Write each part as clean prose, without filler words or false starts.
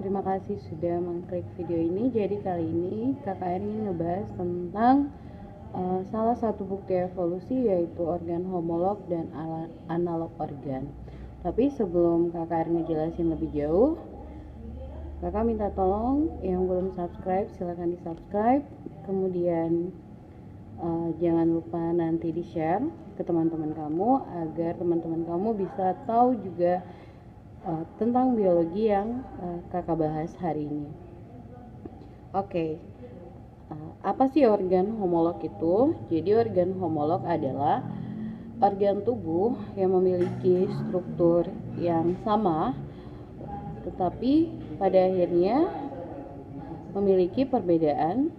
terima kasih sudah mengklik video ini. Jadi kali ini KKR ingin ngebahas tentang salah satu bukti evolusi, yaitu organ homolog dan analog organ. Tapi sebelum KKR ngejelasin lebih jauh, kakak minta tolong yang belum subscribe silahkan di subscribe. Kemudian jangan lupa nanti di share ke teman-teman kamu, agar teman-teman kamu bisa tahu juga tentang biologi yang kakak bahas hari ini. Oke, apa sih organ homolog itu? Jadi organ homolog adalah organ tubuh yang memiliki struktur yang sama, tetapi pada akhirnya memiliki perbedaan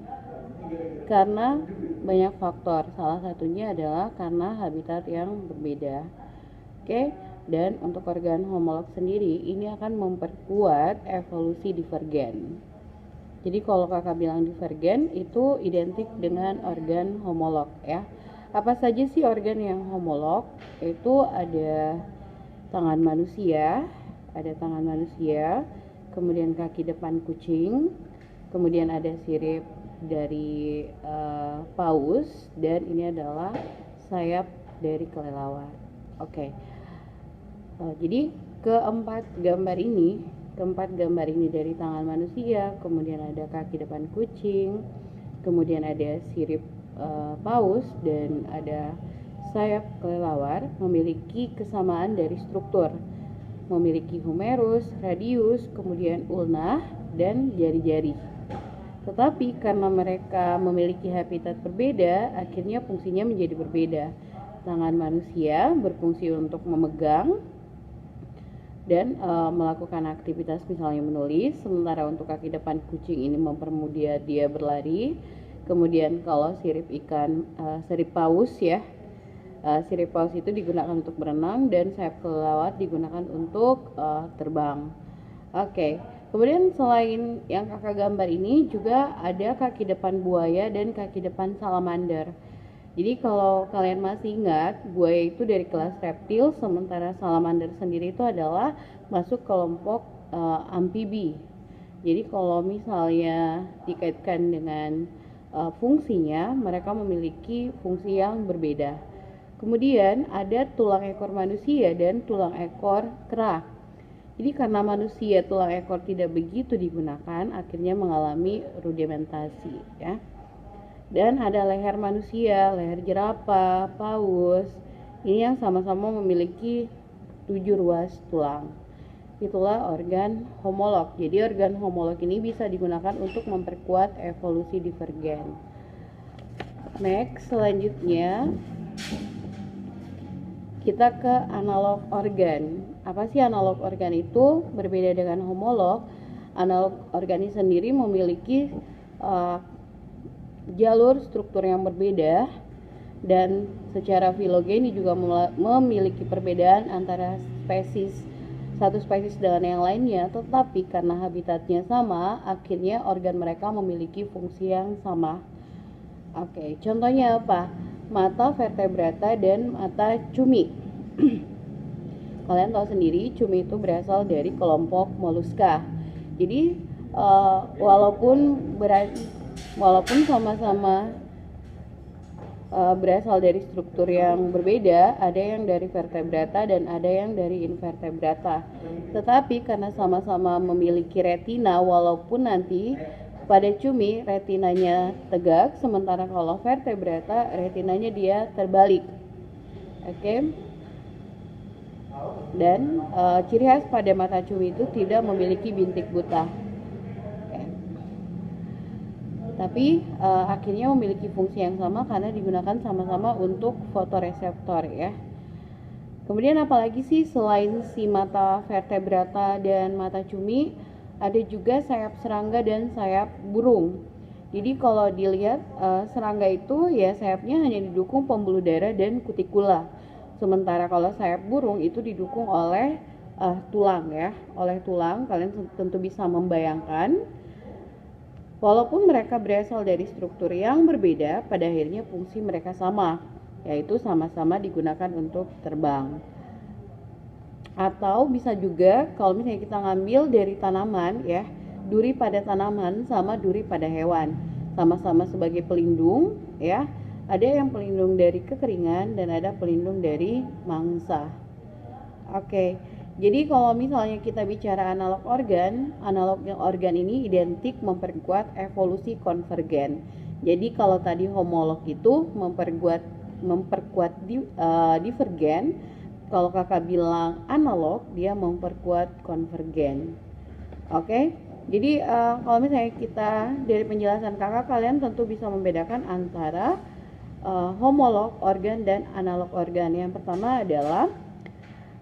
karena banyak faktor. Salah satunya adalah karena habitat yang berbeda. Oke, dan untuk organ homolog sendiri ini akan memperkuat evolusi divergen. Jadi kalau kakak bilang divergen itu identik dengan organ homolog ya. Apa saja sih organ yang homolog? Itu ada tangan manusia, kemudian kaki depan kucing, kemudian ada sirip dari paus, dan ini adalah sayap dari kelelawar. Oke. Jadi keempat gambar ini dari tangan manusia, kemudian ada kaki depan kucing, kemudian ada sirip paus, dan ada sayap kelelawar, memiliki kesamaan dari struktur, memiliki humerus, radius, kemudian ulna, dan jari-jari. Tetapi karena mereka memiliki habitat berbeda, akhirnya fungsinya menjadi berbeda. Tangan manusia berfungsi untuk memegang dan melakukan aktivitas misalnya menulis, sementara untuk kaki depan kucing ini mempermudah dia berlari. Kemudian kalau sirip paus sirip paus itu digunakan untuk berenang, dan sayap kelelawar digunakan untuk terbang. Oke. Kemudian selain yang kakak gambar ini juga ada kaki depan buaya dan kaki depan salamander. Jadi kalau kalian masih ingat, buaya itu dari kelas reptil, sementara salamander sendiri itu adalah masuk kelompok amfibi. Jadi kalau misalnya dikaitkan dengan fungsinya, mereka memiliki fungsi yang berbeda. Kemudian ada tulang ekor manusia dan tulang ekor kera. Jadi karena manusia tulang ekor tidak begitu digunakan, akhirnya mengalami rudimentasi ya. Dan ada leher manusia, leher jerapah, paus, ini yang sama-sama memiliki 7 ruas tulang. Itulah organ homolog. Jadi organ homolog ini bisa digunakan untuk memperkuat evolusi divergen. Next, selanjutnya kita ke analog organ. Apa sih analog organ itu? Berbeda dengan homolog, analog organ ini sendiri memiliki jalur struktur yang berbeda, dan secara filogeni juga memiliki perbedaan antara satu spesies dengan yang lainnya, tetapi karena habitatnya sama, akhirnya organ mereka memiliki fungsi yang sama. Oke, contohnya apa? Mata vertebrata dan mata cumi. Kalian tahu sendiri, cumi itu berasal dari kelompok moluska. Jadi walaupun sama-sama berasal dari struktur yang berbeda, ada yang dari vertebrata dan ada yang dari invertebrata. Tetapi karena sama-sama memiliki retina, walaupun nanti pada cumi retinanya tegak, sementara kalau vertebrata retinanya dia terbalik. Oke. Dan ciri khas pada mata cumi itu tidak memiliki bintik buta. Tapi akhirnya memiliki fungsi yang sama karena digunakan sama-sama untuk fotoreseptor ya. Kemudian apalagi sih selain si mata vertebrata dan mata cumi, ada juga sayap serangga dan sayap burung. Jadi kalau dilihat serangga itu ya sayapnya hanya didukung pembuluh darah dan kutikula. Sementara kalau sayap burung itu didukung oleh tulang ya. Oleh tulang, kalian tentu bisa membayangkan. Walaupun mereka berasal dari struktur yang berbeda, pada akhirnya fungsi mereka sama, yaitu sama-sama digunakan untuk terbang. Atau bisa juga kalau misalnya kita ngambil dari tanaman ya, duri pada tanaman sama duri pada hewan, sama-sama sebagai pelindung ya. Ada yang pelindung dari kekeringan dan ada pelindung dari mangsa. Oke, jadi kalau misalnya kita bicara analog organ ini identik memperkuat evolusi konvergen. Jadi kalau tadi homolog itu memperkuat divergen, kalau kakak bilang analog dia memperkuat konvergen. Oke, jadi kalau misalnya kita dari penjelasan kakak, kalian tentu bisa membedakan antara homolog organ dan analog organ. Yang pertama adalah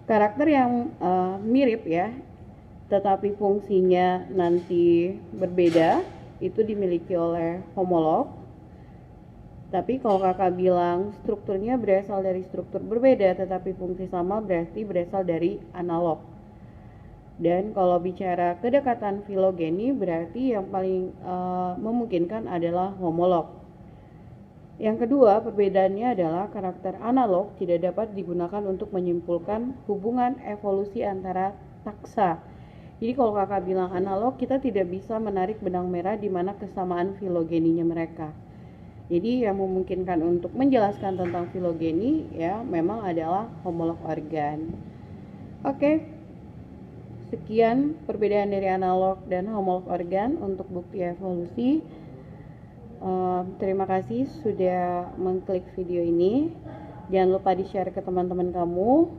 karakter yang mirip ya, tetapi fungsinya nanti berbeda, itu dimiliki oleh homolog. Tapi kalau kakak bilang strukturnya berasal dari struktur berbeda tetapi fungsi sama, berarti berasal dari analog. Dan kalau bicara kedekatan filogeni, berarti yang paling memungkinkan adalah homolog. Yang kedua, perbedaannya adalah karakter analog tidak dapat digunakan untuk menyimpulkan hubungan evolusi antara taksa. Jadi kalau kakak bilang analog, kita tidak bisa menarik benang merah di mana kesamaan filogeninya mereka. Jadi yang memungkinkan untuk menjelaskan tentang filogeni ya memang adalah homolog organ. Oke, sekian perbedaan dari analog dan homolog organ untuk bukti evolusi. Terima kasih sudah mengklik video ini. Jangan lupa di-share ke teman-teman kamu.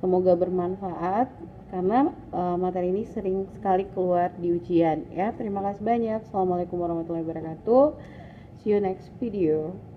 Semoga bermanfaat karena materi ini sering sekali keluar di ujian ya. Terima kasih banyak. Assalamualaikum warahmatullahi wabarakatuh. See you next video.